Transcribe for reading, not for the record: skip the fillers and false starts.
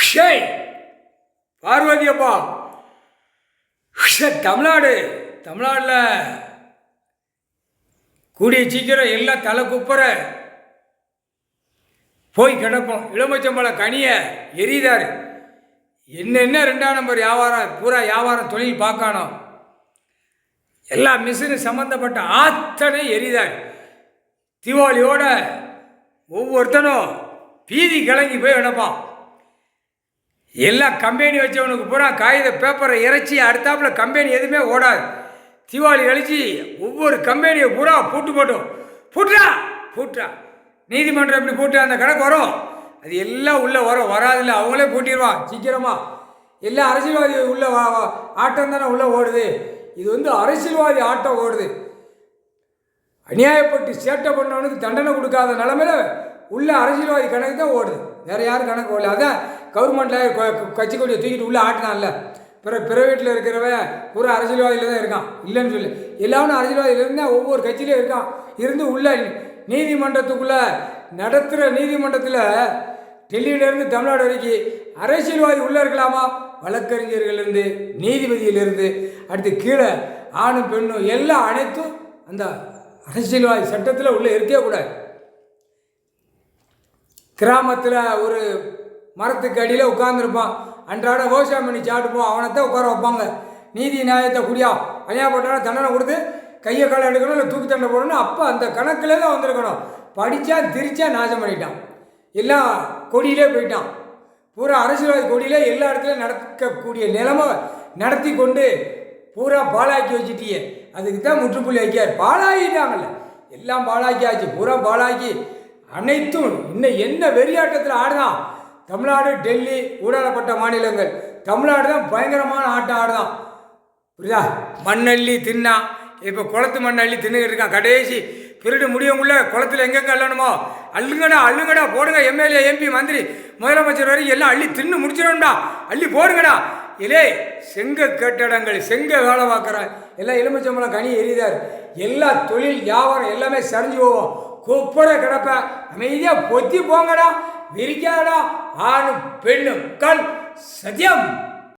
ஷேய் பார்வதி அப்பா, தமிழ்நாட்டில் கூடிய சீக்கிரம் எல்லாம் தலை குப்புற போய் கிடப்போம். இளமச்சம்பழ கனியை எரிதார். என்னென்ன 2ஆம் நம்பர் வியாபாரம் பூரா வியாபாரம் தொழில் பார்க்கணும். எல்லா மிஷினு சம்மந்தப்பட்ட ஆத்தனை எரிதார். தீபாவளியோட ஒவ்வொருத்தனும் பீதி கிளங்கி போய் கிடப்பான். எல்லா கம்பெனி வச்சவனுக்கு பூரா காகித பேப்பரை இறைச்சி அடுத்தாப்புல கம்பெனி எதுவுமே ஓடாது. தீபாவளி கழிச்சு ஒவ்வொரு கம்பெனியை பூரா பூட்டுறா நீதிமன்றம் எப்படி பூட்டு அந்த கணக்கு வரும். அது எல்லாம் உள்ளே வராதில்ல, அவங்களே பூட்டிடுவான் சீக்கிரமாக. எல்லாம் அரசியல்வாதி உள்ள ஆட்டம் தானே உள்ளே ஓடுது. இது அரசியல்வாதி ஆட்டம் ஓடுது. அநியாயப்பட்டு சேட்டை பண்ணவனுக்கு தண்டனை கொடுக்காத நிலமையில உள்ள அரசியல்வாதி கணக்கு தான் ஓடுது. வேறு யாரும் கணக்கு ஓடல. அதான் கவர்மெண்ட்டில் கட்சி கொடியை தூக்கிட்டு உள்ளே ஆட்டினான்ல. பிரைவேட்டில் இருக்கிறவன் பூரா அரசியல்வாதியில் தான் இருக்கான், இல்லைன்னு சொல்லி. எல்லாரும் அரசியல்வாதியில் இருந்தால் ஒவ்வொரு கட்சியிலையும் இருக்கான். இருந்து உள்ள நீதிமன்றத்துக்குள்ளே நடத்துகிற நீதிமன்றத்தில் டெல்லியிலேருந்து தமிழ்நாடு வரைக்கும் அரசியல்வாதி உள்ளே இருக்கலாமா? வழக்கறிஞர்களிருந்து நீதிபதியிலிருந்து அடுத்து கீழே ஆணும் பெண்ணும் எல்லாம் அனைத்தும் அந்த அரசியல்வாதி சட்டத்தில் உள்ளே இருக்கவே கூடாது. கிராமத்தில் ஒரு மரத்துக்கு அடியில் உட்காந்துருப்பான், அன்றாட விவசாயம் பண்ணி சாப்பிட்டுப்போம், அவனைத்தான் உட்கார வைப்பாங்க. நீதி நியாயத்தை குடியா அநியாயப்பட்டாலும் தண்டனை கொடுத்து கையை காலை எடுக்கணும், இல்லை தூக்கி தண்டனை போடணும். அப்போ அந்த கணக்கில் தான் வந்திருக்கணும். படித்தா திரிச்சா நாசம் பண்ணிட்டான், எல்லாம் கொடியிலே போயிட்டான். பூரா அரசியல்வாதி கொடியிலே எல்லா இடத்துலையும் நடக்கக்கூடிய நிலைமை நடத்தி கொண்டு பூரா பாழாக்கி வச்சுட்டியே. அதுக்கு தான் முற்றுப்புள்ளி வைக்கார். பாழாக்கிட்டாங்கல்ல, எல்லாம் பாழாக்கியாச்சு. பூரா பாழாக்கி அனைத்தும் இன்னும் என்ன வெறியாட்டத்தில் ஆடுதான். தமிழ்நாடு, டெல்லி, ஊடாடப்பட்ட மாநிலங்கள், தமிழ்நாடு தான் பயங்கரமான ஆட்டம் ஆடுதான். புரியுதா? மண்ணள்ளி தின்னா இப்போ குளத்து மண் அள்ளி தின்னுக்கிட்டு இருக்கான். கடைசி திருடு முடியவுள்ள குளத்தில் எங்கெங்கே அள்ளணுமோ அள்ளுங்கடா போடுங்க. எம்எல்ஏ, எம்பி, மந்திரி, முதலமைச்சர் வரைக்கும் எல்லாம் அள்ளி தின்னு முடிச்சிடணும்டா, அள்ளி போடுங்கடா. இலே செங்க கட்டடங்கள், செங்க வேலை பார்க்குற எல்லாம் எலுமிச்சம்பழம் கனி எரிதார். எல்லா தொழில் வியாபாரம் எல்லாமே சரிஞ்சு போவோம். குப்புற கிடப்ப அமைதியாக பொத்தி போங்கடா, விரிக்காடா. ஆணும் பெண்ணும் கல் சத்தியம்.